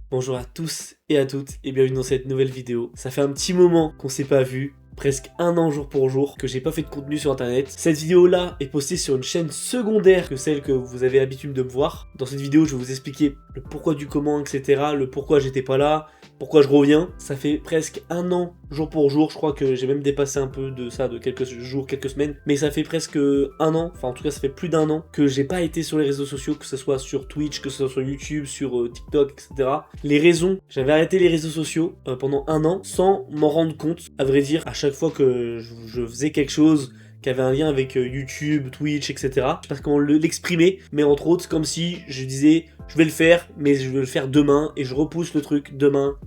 Bonjour à tous et à toutes et bienvenue dans cette nouvelle vidéo. Ça fait un petit moment qu'on s'est pas vu, presque un an jour pour jour, que j'ai pas fait de contenu sur internet. Cette vidéo là est postée sur une chaîne secondaire que celle que vous avez l'habitude de me voir. Dans cette vidéo je vais vous expliquer le pourquoi du comment, etc. Le pourquoi j'étais pas là, pourquoi je reviens. Ça fait presque un an jour pour jour, je crois que j'ai même dépassé un peu de ça, de quelques jours, quelques semaines. Mais ça fait presque un an, enfin en tout cas ça fait plus d'un an que j'ai pas été sur les réseaux sociaux, que ce soit sur Twitch, que ce soit sur YouTube, sur TikTok, etc. Les raisons, j'avais arrêté les réseaux sociaux pendant un an sans m'en rendre compte. À vrai dire, à chaque fois que je faisais quelque chose qui avait un lien avec YouTube, Twitch, etc. Je sais pas comment l'exprimer, mais entre autres, comme si je disais, je vais le faire, mais je vais le faire demain, et je repousse le truc demain.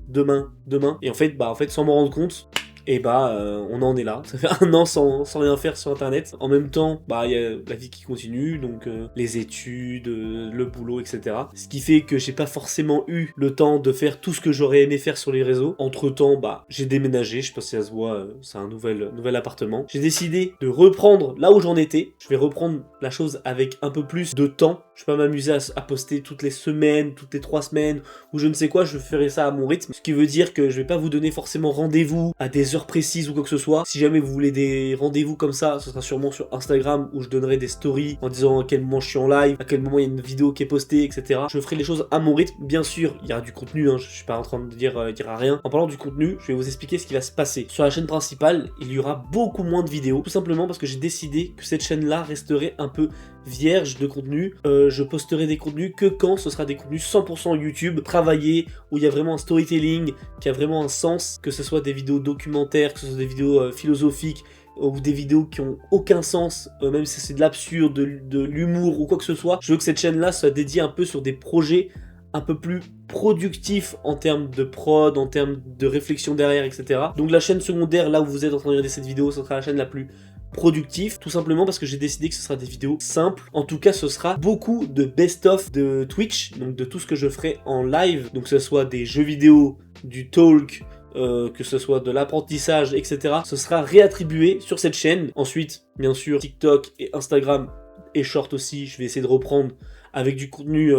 Et en fait, sans m'en rendre compte, et on en est là. Ça fait un an sans rien faire sur internet. En même temps, il y a la vie qui continue, donc les études, le boulot, etc. Ce qui fait que j'ai pas forcément eu le temps de faire tout ce que j'aurais aimé faire sur les réseaux. Entre temps, j'ai déménagé, je sais pas si ça se voit, c'est un nouvel appartement. J'ai décidé de reprendre là où j'en étais. Je vais reprendre la chose avec un peu plus de temps. Je vais pas m'amuser à poster toutes les semaines, toutes les 3 semaines, ou je ne sais quoi, je ferai ça à mon rythme. Ce qui veut dire que je vais pas vous donner forcément rendez-vous à des heures précises ou quoi que ce soit. Si jamais vous voulez des rendez-vous comme ça, ce sera sûrement sur Instagram où je donnerai des stories en disant à quel moment je suis en live, à quel moment il y a une vidéo qui est postée, etc. Je ferai les choses à mon rythme. Bien sûr, il y a du contenu, je suis pas en train de dire à rien. En parlant du contenu, je vais vous expliquer ce qui va se passer. Sur la chaîne principale, il y aura beaucoup moins de vidéos, tout simplement parce que j'ai décidé que cette chaîne-là resterait un peu vierge de contenu. Je posterai des contenus que quand ce sera des contenus 100% YouTube, travaillés, où il y a vraiment un storytelling, qui a vraiment un sens, que ce soit des vidéos documentaires, que ce soit des vidéos philosophiques, ou des vidéos qui ont aucun sens, même si c'est de l'absurde, de l'humour ou quoi que ce soit. Je veux que cette chaîne-là soit dédiée un peu sur des projets un peu plus productifs en termes de prod, en termes de réflexion derrière, etc. Donc la chaîne secondaire, là où vous êtes en train de regarder cette vidéo, ce sera la chaîne la plus productif, tout simplement parce que j'ai décidé que ce sera des vidéos simples. En tout cas, ce sera beaucoup de best-of de Twitch, donc de tout ce que je ferai en live, donc que ce soit des jeux vidéo, du talk, que ce soit de l'apprentissage, etc. Ce sera réattribué sur cette chaîne. Ensuite, bien sûr, TikTok et Instagram et Short aussi, je vais essayer de reprendre avec du contenu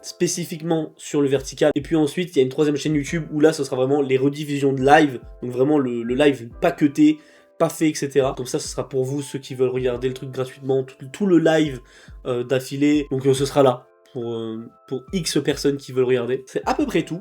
spécifiquement sur le vertical. Et puis ensuite, il y a une troisième chaîne YouTube où là, ce sera vraiment les rediffusions de live, donc vraiment le live pas cuté, pas fait, etc. Comme ça, ce sera pour vous, ceux qui veulent regarder le truc gratuitement, tout le live d'affilée. Donc ce sera là, pour X personnes qui veulent regarder. C'est à peu près tout.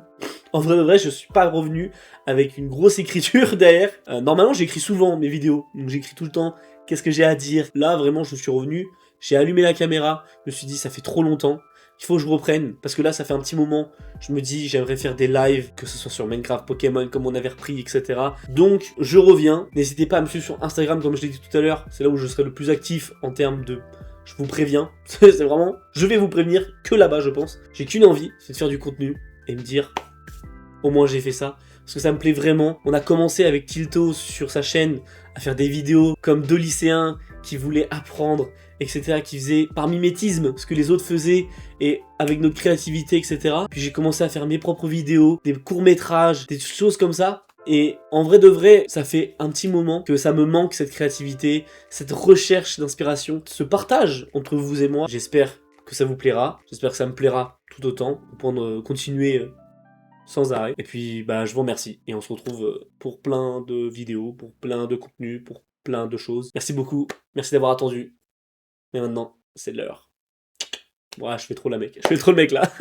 En vrai de vrai, je suis pas revenu avec une grosse écriture derrière. Normalement, j'écris souvent mes vidéos, donc j'écris tout le temps qu'est-ce que j'ai à dire. Là, vraiment, je suis revenu, j'ai allumé la caméra, je me suis dit, ça fait trop longtemps, il faut que je reprenne, parce que là, ça fait un petit moment, je me dis, j'aimerais faire des lives, que ce soit sur Minecraft, Pokémon, comme on avait repris, etc. Donc, je reviens. N'hésitez pas à me suivre sur Instagram, comme je l'ai dit tout à l'heure, c'est là où je serai le plus actif en termes de... Je vous préviens, c'est vraiment... Je vais vous prévenir que là-bas, je pense. J'ai qu'une envie, c'est de faire du contenu, et me dire... Au moins j'ai fait ça, parce que ça me plaît vraiment. On a commencé avec Tilto sur sa chaîne à faire des vidéos comme deux lycéens qui voulaient apprendre, etc., qui faisaient par mimétisme ce que les autres faisaient, et avec notre créativité, etc. Puis j'ai commencé à faire mes propres vidéos, des courts-métrages, des choses comme ça. Et en vrai de vrai, ça fait un petit moment que ça me manque, cette créativité, cette recherche d'inspiration, ce partage entre vous et moi. J'espère que ça vous plaira, j'espère que ça me plaira tout autant, au point de continuer sans arrêt. Et puis, je vous remercie. Et on se retrouve pour plein de vidéos, pour plein de contenus, pour plein de choses. Merci beaucoup. Merci d'avoir attendu. Mais maintenant, c'est l'heure. Ouais, je fais trop le mec là.